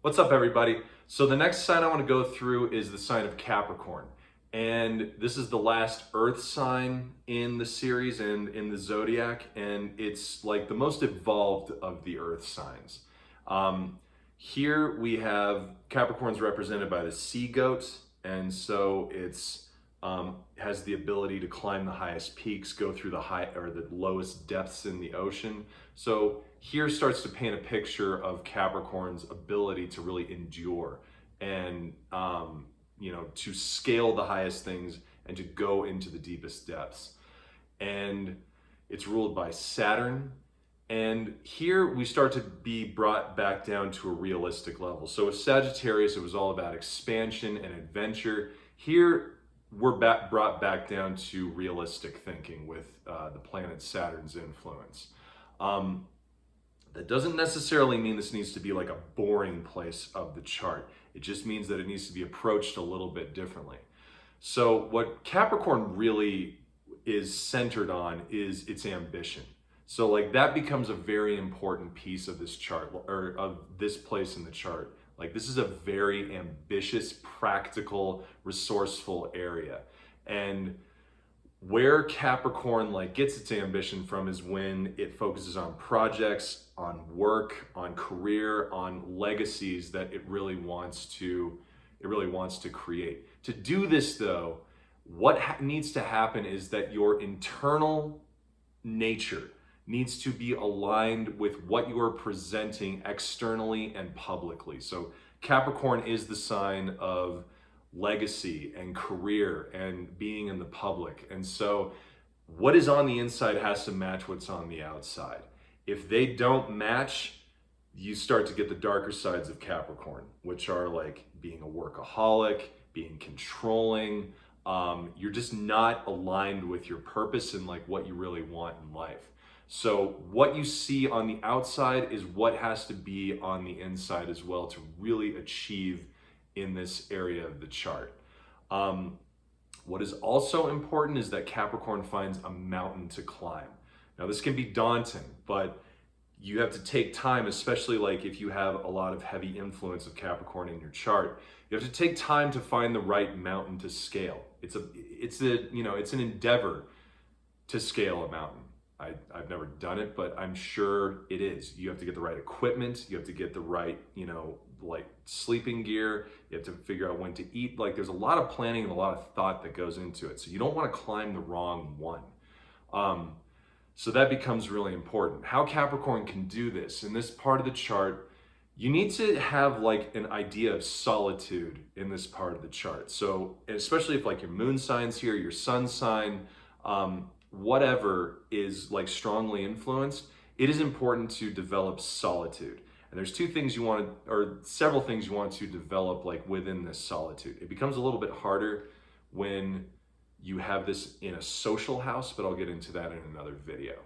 What's up, everybody? So the next sign I want to go through is the sign of Capricorn. And this is the last Earth sign in the series and in the zodiac, and it's like the most evolved of the Earth signs. Here we have Capricorn's represented by the sea goat, and so it's has the ability to climb the highest peaks, go through the high or the lowest depths in the ocean. So here starts to paint a picture of Capricorn's ability to really endure and to scale the highest things and to go into the deepest depths. And it's ruled by Saturn. And here we start to be brought back down to a realistic level. So with Sagittarius, it was all about expansion and adventure. Here, we're brought back down to realistic thinking with the planet Saturn's influence. That doesn't necessarily mean this needs to be like a boring place of the chart. It just means that it needs to be approached a little bit differently. So what Capricorn really is centered on is its ambition. So like that becomes a very important piece of this chart, or of this place in the chart. Like this is a very ambitious, practical, resourceful area. And where Capricorn like gets its ambition from is when it focuses on projects, on work, on career, on legacies that it really wants to create. To do this though, what needs to happen is that your internal nature needs to be aligned with what you are presenting externally and publicly. So Capricorn is the sign of legacy and career and being in the public. And so what is on the inside has to match what's on the outside. If they don't match, you start to get the darker sides of Capricorn, which are like being a workaholic, being controlling. You're just not aligned with your purpose and like what you really want in life. So what you see on the outside is what has to be on the inside as well to really achieve in this area of the chart. What is also important is that Capricorn finds a mountain to climb. Now this can be daunting, but you have to take time, especially like if you have a lot of heavy influence of Capricorn in your chart. You have to take time to find the right mountain to scale. It's an endeavor to scale a mountain. I've never done it, but I'm sure it is. You have to get the right equipment. You have to get the right, like sleeping gear. You have to figure out when to eat. Like there's a lot of planning and a lot of thought that goes into it. So you don't want to climb the wrong one. So that becomes really important. How Capricorn can do this in this part of the chart, you need to have like an idea of solitude in this part of the chart. So especially if like your moon sign's here, your sun sign, whatever is like strongly influenced, it is important to develop solitude. And there's several things you want to develop like within this solitude. It becomes a little bit harder when you have this in a social house, but I'll get into that in another video.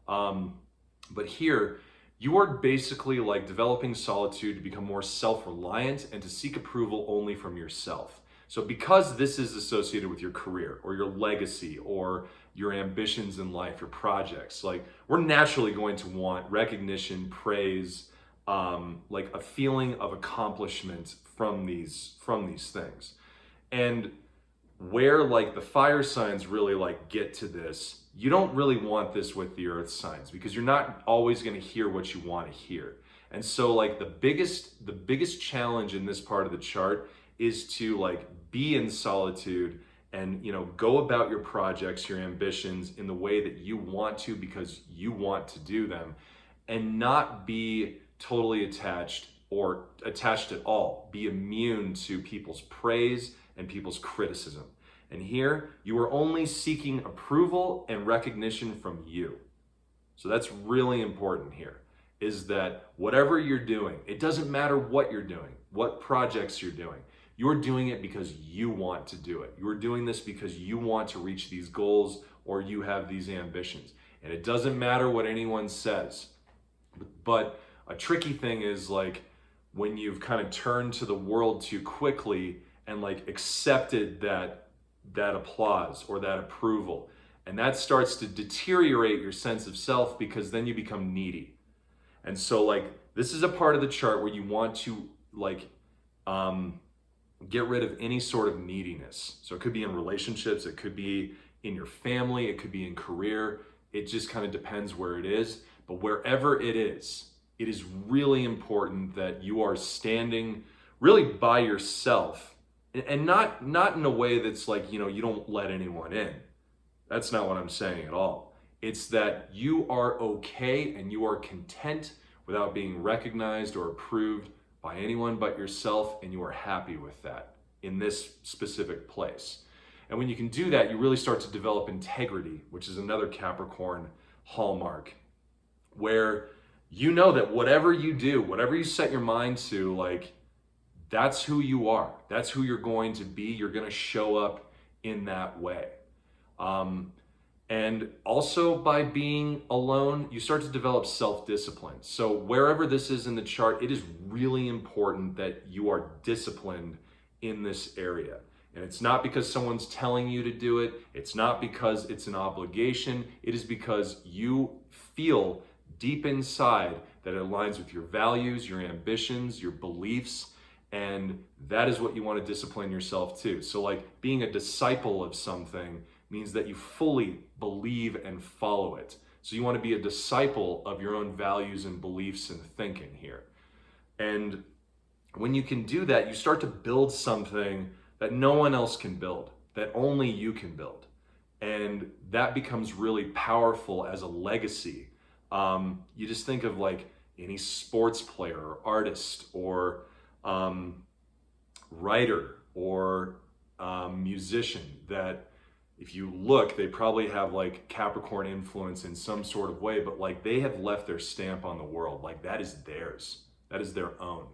But here, you are basically like developing solitude to become more self-reliant and to seek approval only from yourself. So because this is associated with your career or your legacy or your ambitions in life, your projects, like we're naturally going to want recognition, praise, like a feeling of accomplishment from these things. And where like the fire signs really like get to this, you don't really want this with the earth signs because you're not always going to hear what you want to hear. And so like the biggest challenge in this part of the chart is to like be in solitude and go about your projects, your ambitions in the way that you want to because you want to do them, and not be totally attached or attached at all. Be immune to people's praise and people's criticism. And here you are only seeking approval and recognition from you. So that's really important here, is that whatever you're doing, it doesn't matter what you're doing, what projects you're doing. You're doing it because you want to do it. You're doing this because you want to reach these goals or you have these ambitions. And it doesn't matter what anyone says. But a tricky thing is like when you've kind of turned to the world too quickly and like accepted that applause or that approval. And that starts to deteriorate your sense of self because then you become needy. And so like this is a part of the chart where you want to get rid of any sort of neediness. So it could be in relationships, it could be in your family, it could be in career. It just kind of depends where it is. But wherever it is really important that you are standing really by yourself, and not in a way that's like, you don't let anyone in. That's not what I'm saying at all. It's that you are okay and you are content without being recognized or approved by anyone but yourself, and you are happy with that in this specific place. And when you can do that, you really start to develop integrity, which is another Capricorn hallmark, where you know that whatever you do, whatever you set your mind to, like, that's who you are. That's who you're going to be. You're going to show up in that way. And also by being alone, you start to develop self-discipline. So wherever this is in the chart, it is really important that you are disciplined in this area. And it's not because someone's telling you to do it. It's not because it's an obligation. It is because you feel deep inside that it aligns with your values, your ambitions, your beliefs, and that is what you want to discipline yourself to. So like being a disciple of something means that you fully believe and follow it. So you want to be a disciple of your own values and beliefs and thinking here. And when you can do that, you start to build something that no one else can build, that only you can build. And that becomes really powerful as a legacy. You just think of like any sports player or artist or writer or musician that if you look, they probably have like Capricorn influence in some sort of way, but like they have left their stamp on the world. Like that is theirs. That is their own.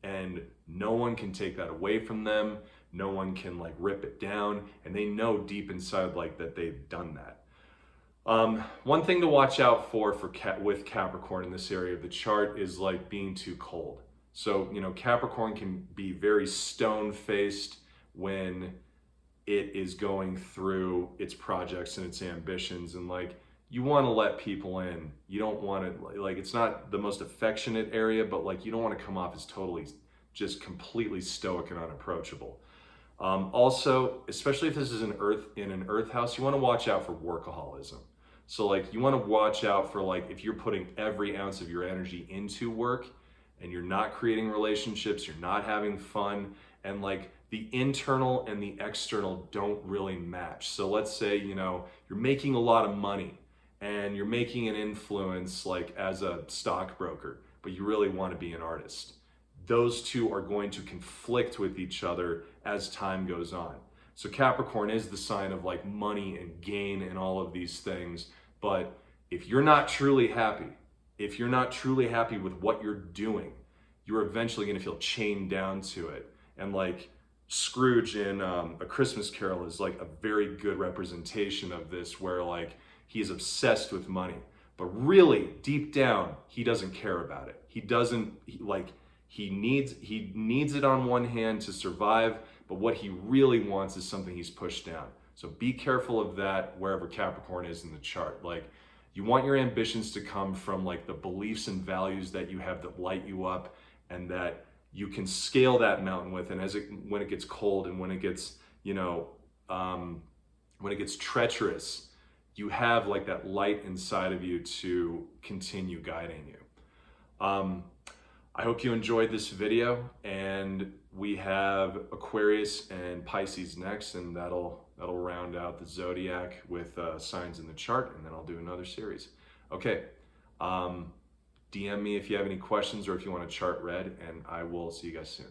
And no one can take that away from them. No one can like rip it down. And they know deep inside like that they've done that. One thing to watch out for with Capricorn in this area of the chart is like being too cold. So, Capricorn can be very stone-faced when it is going through its projects and its ambitions, and like you want to let people in. You don't want to, like, it's not the most affectionate area, but like you don't want to come off as totally just completely stoic and unapproachable. Also, especially if this is in an earth house, you want to watch out for workaholism. So like you want to watch out for like if you're putting every ounce of your energy into work and you're not creating relationships, you're not having fun, and like the internal and the external don't really match. So let's say, you're making a lot of money and you're making an influence like as a stockbroker, but you really want to be an artist. Those two are going to conflict with each other as time goes on. So Capricorn is the sign of like money and gain and all of these things. But if you're not truly happy, if you're not truly happy with what you're doing, you're eventually going to feel chained down to it. And like Scrooge in A Christmas Carol is like a very good representation of this, where like he's obsessed with money, but really deep down, he doesn't care about it. He needs it on one hand to survive, but what he really wants is something he's pushed down. So be careful of that wherever Capricorn is in the chart. Like you want your ambitions to come from like the beliefs and values that you have that light you up and that you can scale that mountain with. And when it gets cold and when it gets, when it gets treacherous, you have like that light inside of you to continue guiding you. I hope you enjoyed this video, and we have Aquarius and Pisces next, and that'll round out the zodiac with signs in the chart, and then I'll do another series. Okay, DM me if you have any questions or if you want a chart read, and I will see you guys soon.